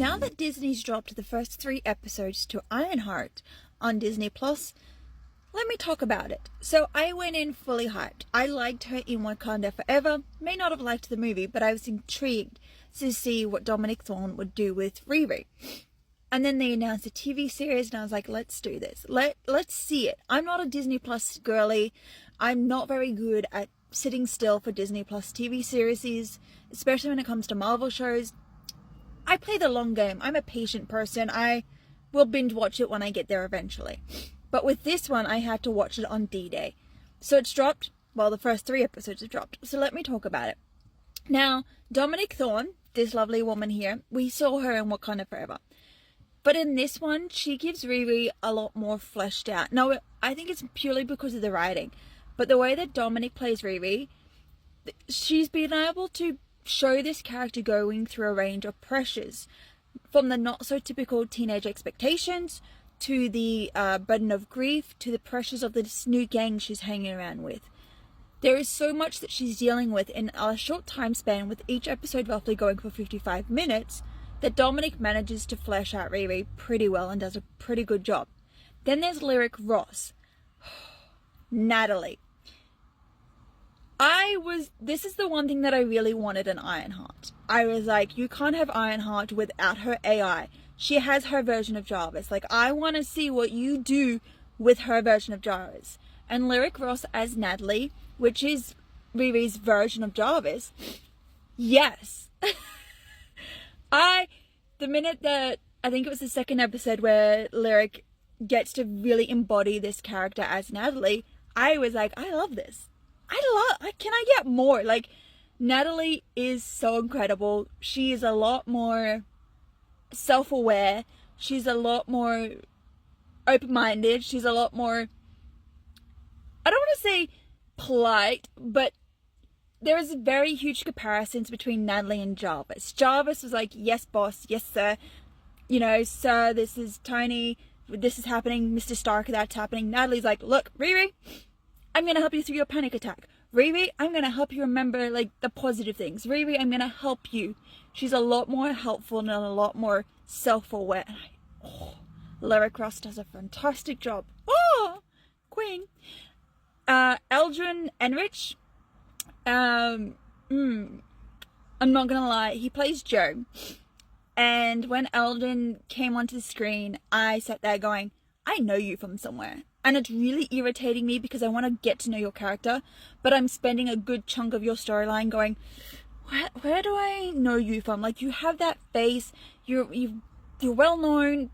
now that Disney's dropped the first 3 episodes to Ironheart on Disney Plus, let me talk about it. So I went in fully hyped. I liked her in Wakanda Forever. May not have liked the movie, but I was intrigued to see what Dominic Thorne would do with Riri. And then they announced a TV series, and I was like, let's do this. Let's see it. I'm not a Disney Plus girly. I'm not very good at sitting still for Disney Plus TV series, especially when it comes to Marvel shows. I play the long game. I'm a patient person. I will binge watch it when I get there eventually. But with this one, I had to watch it on D-Day. So it's dropped. Well, the first 3 episodes have dropped. So let me talk about it. Now, Dominic Thorne, this lovely woman here, we saw her in Wakanda Forever. But in this one, she gives Riri a lot more fleshed out. Now, I think it's purely because of the writing. But the way that Dominic plays Riri, she's been able to show this character going through a range of pressures. From the not-so-typical teenage expectations, to the burden of grief, to the pressures of this new gang she's hanging around with. There is so much that she's dealing with in a short time span, with each episode roughly going for 55 minutes, that Dominic manages to flesh out Riri pretty well and does a pretty good job. Then there's Lyric Ross. Natalie. This is the one thing that I really wanted in Ironheart. I was like, you can't have Ironheart without her AI. She has her version of Jarvis. Like, I want to see what you do with her version of Jarvis. And Lyric Ross as Natalie, which is Riri's version of Jarvis, yes. The minute that, I think it was the 2nd episode where Lyric gets to really embody this character as Natalie, I was like, I love this. Can I get more? Like, Natalie is so incredible. She is a lot more self-aware. She's a lot more open-minded. She's a lot more, I don't want to say polite, but there is very huge comparisons between Natalie and Jarvis. Jarvis was like, yes boss, yes sir, you know, sir, this is Tony, this is happening, Mr. Stark, that's happening. Natalie's like, look, Riri, I'm gonna help you through your panic attack. Riri, I'm gonna help you remember like the positive things. Riri, I'm gonna help you. She's a lot more helpful and a lot more self-aware. Lyric Ross does a fantastic job. Oh, queen. Eldrin Enrich. I'm not gonna lie, he plays Joe. And when Eldrin came onto the screen, I sat there going, I know you from somewhere. And it's really irritating me because I want to get to know your character, but I'm spending a good chunk of your storyline going, where do I know you from? Like, you have that face, you're well known.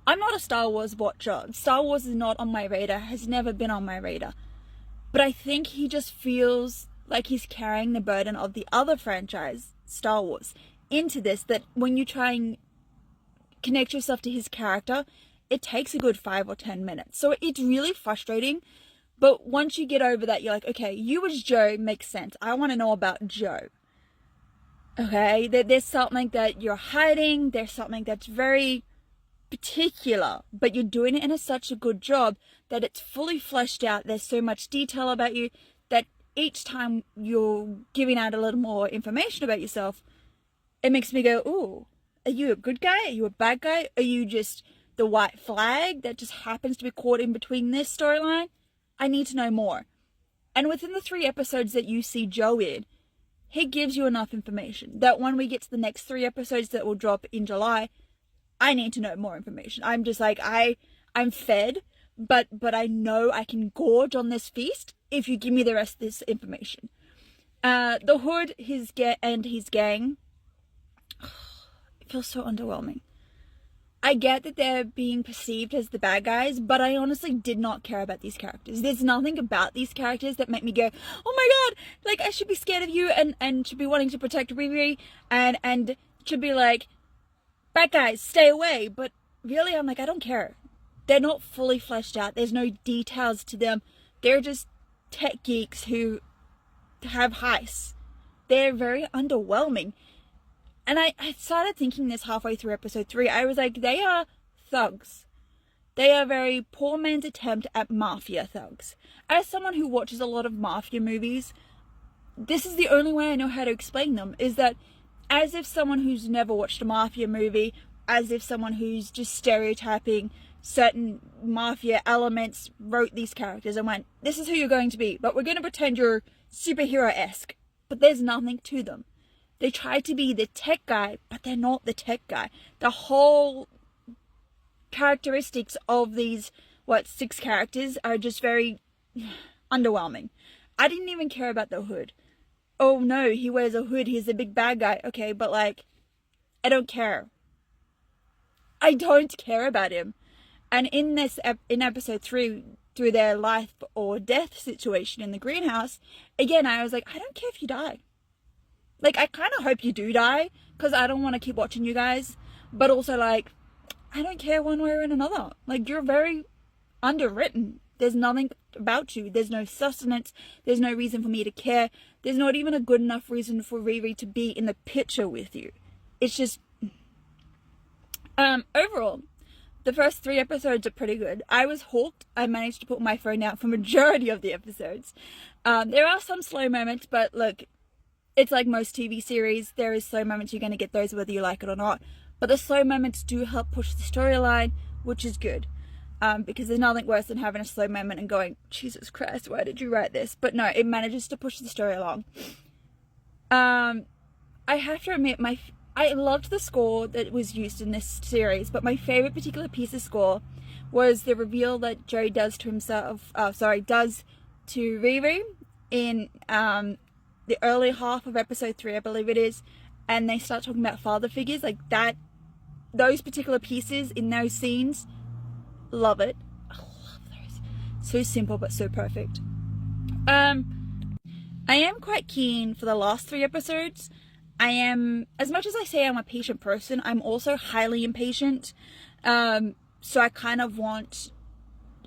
I'm not a Star Wars watcher. Star Wars is not on my radar, has never been on my radar. But I think he just feels like he's carrying the burden of the other franchise, Star Wars, into this, that when you try and connect yourself to his character, it takes a good 5 or 10 minutes. So it's really frustrating. But once you get over that, you're like, okay, you as Joe makes sense. I want to know about Joe. Okay, there's something that you're hiding. There's something that's very particular, but you're doing it in such a good job that it's fully fleshed out. There's so much detail about you that each time you're giving out a little more information about yourself, it makes me go, ooh, are you a good guy? Are you a bad guy? Are you just the white flag that just happens to be caught in between this storyline? I need to know more. And within the 3 episodes that you see Joe in, he gives you enough information that when we get to the next 3 episodes that will drop in July, I need to know more information. I'm just like, I'm fed, but I know I can gorge on this feast if you give me the rest of this information. The Hood, his gang, it feels so underwhelming. I get that they're being perceived as the bad guys, but I honestly did not care about these characters. There's nothing about these characters that make me go, oh my god, like, I should be scared of you and should be wanting to protect Riri and should be like, bad guys, stay away. But really, I'm like, I don't care. They're not fully fleshed out. There's no details to them. They're just tech geeks who have heists. They're very underwhelming. And I started thinking this halfway through episode 3. I was like, they are thugs. They are very poor man's attempt at mafia thugs. As someone who watches a lot of mafia movies, this is the only way I know how to explain them, is that as if someone who's never watched a mafia movie, as if someone who's just stereotyping certain mafia elements wrote these characters and went, this is who you're going to be, but we're going to pretend you're superhero-esque. But there's nothing to them. They try to be the tech guy, but they're not the tech guy. The whole characteristics of these, 6 characters are just very underwhelming. I didn't even care about the hood. Oh no, he wears a hood, he's the big bad guy. Okay, but like, I don't care. I don't care about him. And in episode 3, through their life or death situation in the greenhouse, again, I was like, I don't care if you die. Like, I kind of hope you do die, because I don't want to keep watching you guys. But also, like, I don't care one way or another. Like, you're very underwritten. There's nothing about you. There's no sustenance. There's no reason for me to care. There's not even a good enough reason for Riri to be in the picture with you. It's just... overall, the first 3 episodes are pretty good. I was hooked. I managed to put my phone out for majority of the episodes. There are some slow moments, but look, it's like most TV series. There is slow moments. You're going to get those whether you like it or not. But the slow moments do help push the storyline, which is good. Because there's nothing worse than having a slow moment and going, Jesus Christ, why did you write this? But no, it manages to push the story along. I have to admit, I loved the score that was used in this series, but my favorite particular piece of score was the reveal that Joe does to Riri in the early half of episode 3, I believe it is, and they start talking about father figures, like that. Those particular pieces in those scenes, love it. I love those. So simple but so perfect. I am quite keen for the last 3 episodes. I am, as much as I say I'm a patient person, I'm also highly impatient. So I kind of want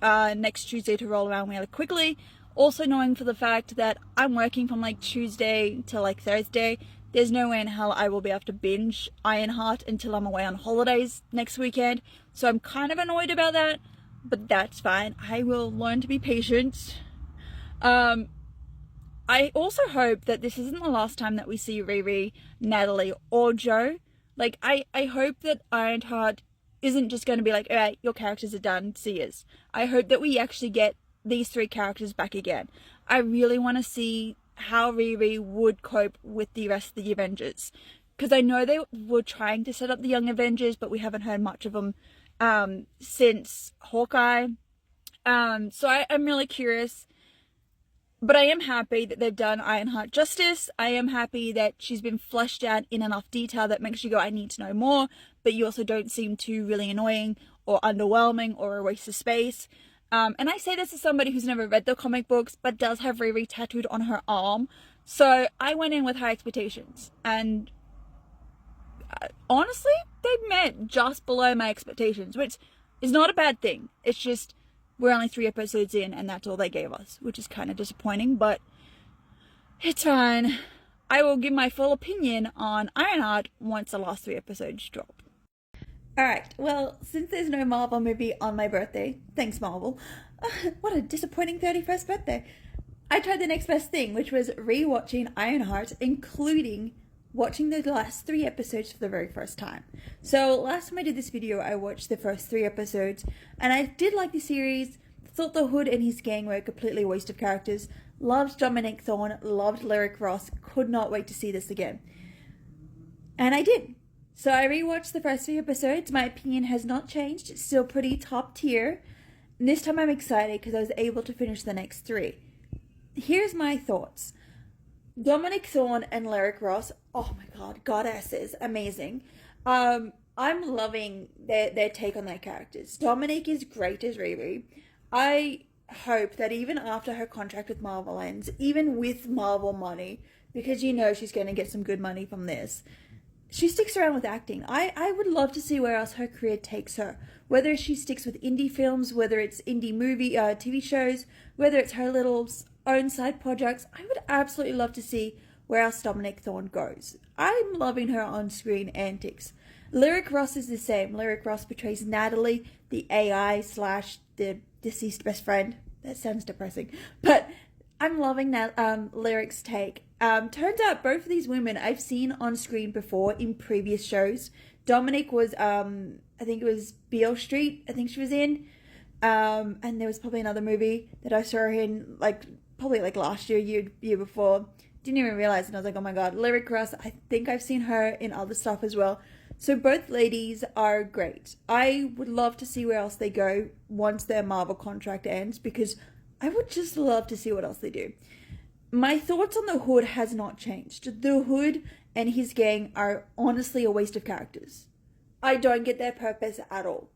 next Tuesday to roll around really quickly. Also knowing for the fact that I'm working from like Tuesday till like Thursday, there's no way in hell I will be able to binge Ironheart until I'm away on holidays next weekend. So I'm kind of annoyed about that, but that's fine. I will learn to be patient. I also hope that this isn't the last time that we see Riri, Natalie, or Joe. Like, I hope that Ironheart isn't just going to be like, alright, your characters are done, see yous. I hope that we actually get these 3 characters back again. I really want to see how Riri would cope with the rest of the Avengers. Because I know they were trying to set up the Young Avengers, but we haven't heard much of them since Hawkeye. So I'm really curious. But I am happy that they've done Ironheart justice. I am happy that she's been fleshed out in enough detail that makes you go, I need to know more. But you also don't seem too really annoying or underwhelming or a waste of space. And I say this as somebody who's never read the comic books, but does have Riri tattooed on her arm. So I went in with high expectations. And honestly, they met just below my expectations, which is not a bad thing. It's just, we're only 3 episodes in and that's all they gave us, which is kind of disappointing, but it's fine. I will give my full opinion on Ironheart once the last 3 episodes drop. Alright, well, since there's no Marvel movie on my birthday, thanks Marvel, what a disappointing 31st birthday, I tried the next best thing, which was re-watching Ironheart, including watching the last 3 episodes for the very first time. So last time I did this video, I watched the first 3 episodes, and I did like the series. Thought the Hood and his gang were a completely waste of characters. Loved Dominic Thorne, loved Lyric Ross, could not wait to see this again. And I did. So I rewatched the first 3 episodes. My opinion has not changed. It's still pretty top tier. And this time I'm excited because I was able to finish the next 3. Here's my thoughts. Dominic Thorne and Lyric Ross, oh my god, goddesses, amazing. I'm loving their take on their characters. Dominic is great as Riri. I hope that even after her contract with Marvel ends, even with Marvel money, because you know she's going to get some good money from this, she sticks around with acting. I would love to see where else her career takes her. Whether she sticks with indie films, whether it's indie movie, TV shows, whether it's her little own side projects. I would absolutely love to see where else Dominic Thorne goes. I'm loving her on-screen antics. Lyric Ross is the same. Lyric Ross portrays Natalie, the AI / the deceased best friend. That sounds depressing. But I'm loving that Lyric's take. Turns out both of these women I've seen on screen before in previous shows. Dominic was I think it was Beale Street, I think she was in. And there was probably another movie that I saw her in, like probably like last year before. Didn't even realize, and I was like, oh my god, Lyric Russ. I think I've seen her in other stuff as well. So both ladies are great. I would love to see where else they go once their Marvel contract ends, because I would just love to see what else they do. My thoughts on the Hood has not changed. The Hood and his gang are honestly a waste of characters. I don't get their purpose at all.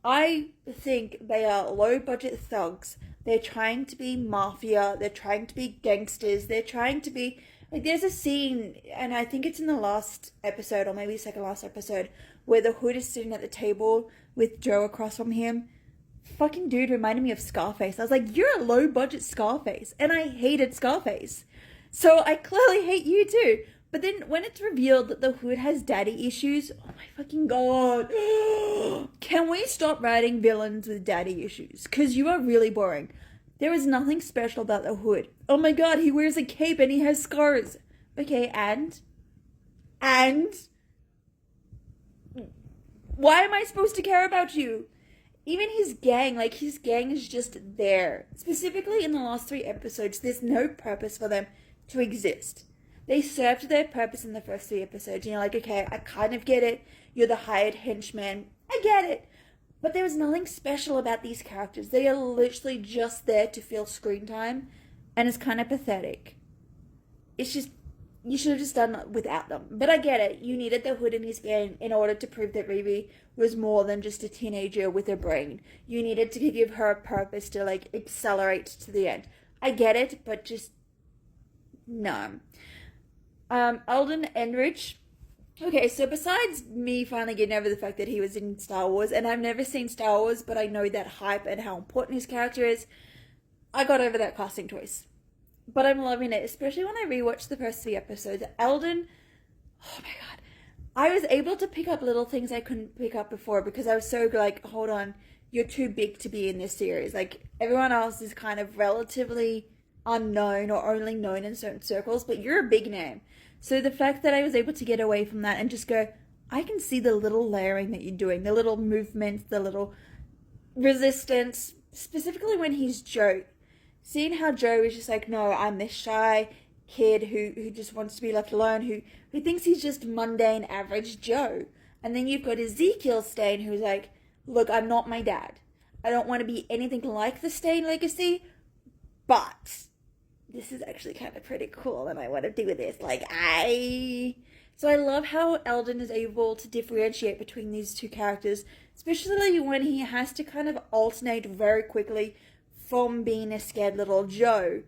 I think they are low budget thugs. They're trying to be mafia. They're trying to be gangsters. They're trying to be like, there's a scene, and I think it's in the last episode or maybe second last episode, where the Hood is sitting at the table with Joe across from him. Fucking dude reminded me of Scarface. I was like, you're a low budget Scarface, and I hated Scarface. So I clearly hate you too. But then when it's revealed that the Hood has daddy issues, oh my fucking god. Can we stop writing villains with daddy issues? Because you are really boring. There is nothing special about the Hood. Oh my god, he wears a cape and he has scars. Okay, and? Why am I supposed to care about you? Even his gang, like his gang is just there. Specifically in the last 3 episodes, there's no purpose for them to exist. They served their purpose in the first 3 episodes. And you're like, okay, I kind of get it. You're the hired henchman. I get it. But there was nothing special about these characters. They are literally just there to fill screen time. And it's kind of pathetic. It's just, you should have just done it without them. But I get it. You needed the Hood in his gang in order to prove that Riri was more than just a teenager with a brain. You needed to give her a purpose to, like, accelerate to the end. I get it, but just, no. Alden Ehrenreich. Okay, so besides me finally getting over the fact that he was in Star Wars, and I've never seen Star Wars, but I know that hype and how important his character is, I got over that casting choice. But I'm loving it, especially when I rewatched the first 3 episodes. Alden, oh my god. I was able to pick up little things I couldn't pick up before because I was so like, hold on, you're too big to be in this series. Like, everyone else is kind of relatively unknown or only known in certain circles, but you're a big name. So the fact that I was able to get away from that and just go, I can see the little layering that you're doing, the little movements, the little resistance, specifically when he's Joe. Seeing how Joe is just like, no, I'm this shy kid who just wants to be left alone, who thinks he's just mundane, average Joe. And then you've got Ezekiel Stain, who's like, look, I'm not my dad. I don't want to be anything like the Stain legacy, but this is actually kind of pretty cool and I want to do this. So I love how Alden is able to differentiate between these 2 characters, especially when he has to kind of alternate very quickly from being a scared little Joe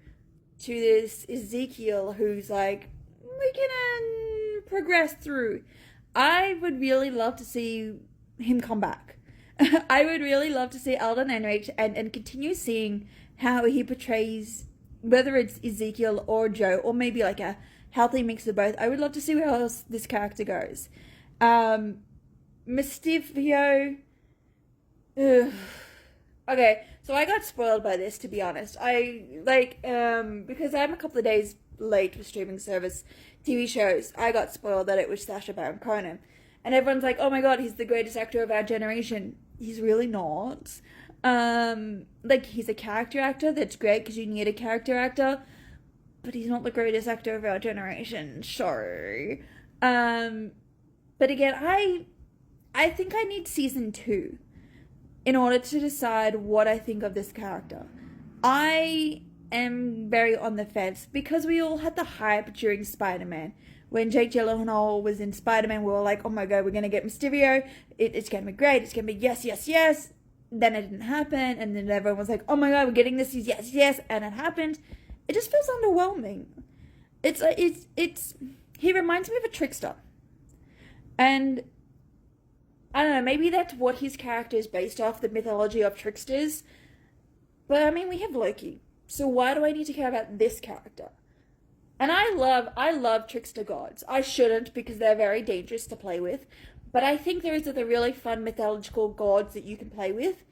to this Ezekiel who's like, we can progress through. I would really love to see him come back. I would really love to see Alden Ehrenreich and continue seeing how he portrays, whether it's Ezekiel or Joe, or maybe like a healthy mix of both. I would love to see where else this character goes. Mystifio. Okay, so I got spoiled by this, to be honest. Because I'm a couple of days late with streaming service TV shows, I got spoiled that it was Sacha Baron Cohen. And everyone's like, oh my god, he's the greatest actor of our generation. He's really not. He's a character actor, that's great because you need a character actor, but he's not the greatest actor of our generation, sorry. But again, I think I need season 2 in order to decide what I think of this character. I am very on the fence because we all had the hype during Spider-Man. When Jake Gyllenhaal was in Spider-Man, we were like, oh my god, we're going to get Mysterio, it's going to be great, it's going to be yes, yes, yes. Then it didn't happen, and then everyone was like, oh my god, we're getting this, yes, yes, and it happened. It just feels underwhelming. He reminds me of a trickster. And, I don't know, maybe that's what his character is based off, the mythology of tricksters. But, I mean, we have Loki. So why do I need to care about this character? And I love trickster gods. I shouldn't because they're very dangerous to play with. But I think there is other really fun mythological gods that you can play with.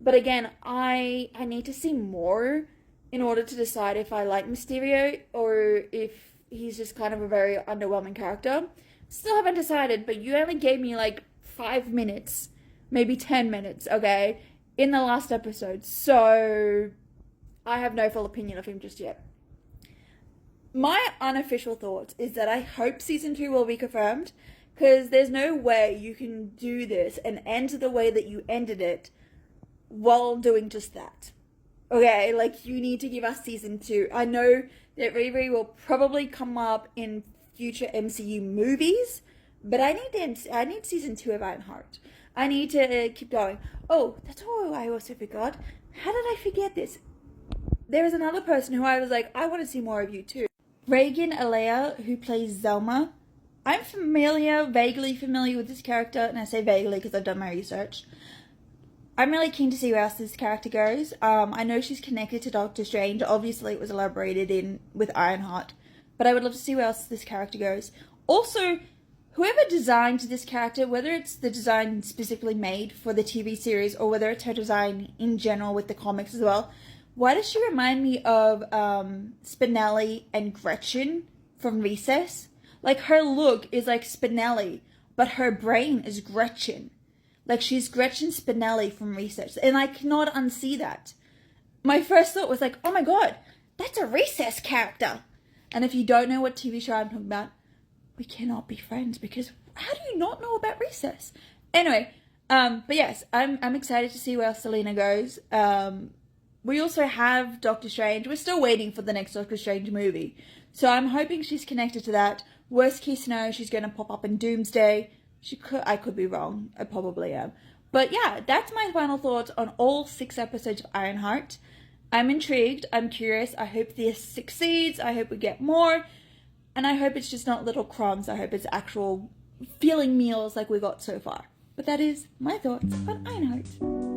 But again, I need to see more in order to decide if I like Mysterio or if he's just kind of a very underwhelming character. Still haven't decided, but you only gave me like 5 minutes, maybe 10 minutes, okay, in the last episode. So I have no full opinion of him just yet. My unofficial thoughts is that I hope season 2 will be confirmed, because there's no way you can do this and end the way that you ended it while doing just that. Okay, like, you need to give us season 2. I know that Riri will probably come up in future MCU movies, but I need season 2 of Ironheart. I need to keep going. Oh, that's all I also forgot. How did I forget this? There is another person who I was like, I want to see more of you too. Reagan Alea, who plays Zelma. I'm vaguely familiar with this character, and I say vaguely because I've done my research. I'm really keen to see where else this character goes. I know she's connected to Doctor Strange. Obviously, it was elaborated in with Ironheart, but I would love to see where else this character goes. Also, whoever designed this character, whether it's the design specifically made for the TV series or whether it's her design in general with the comics as well, why does she remind me of Spinelli and Gretchen from Recess? Like, her look is like Spinelli, but her brain is Gretchen. Like, she's Gretchen Spinelli from Recess, and I cannot unsee that. My first thought was like, oh my god, that's a Recess character. And if you don't know what TV show I'm talking about, we cannot be friends, because how do you not know about Recess? Anyway, but yes, I'm excited to see where Selena goes. We also have Doctor Strange. We're still waiting for the next Doctor Strange movie. So I'm hoping she's connected to that. Worst case scenario, she's going to pop up in Doomsday. I could be wrong. I probably am. But yeah, that's my final thoughts on all 6 episodes of Ironheart. I'm intrigued. I'm curious. I hope this succeeds. I hope we get more. And I hope it's just not little crumbs. I hope it's actual filling meals like we got so far. But that is my thoughts on Ironheart.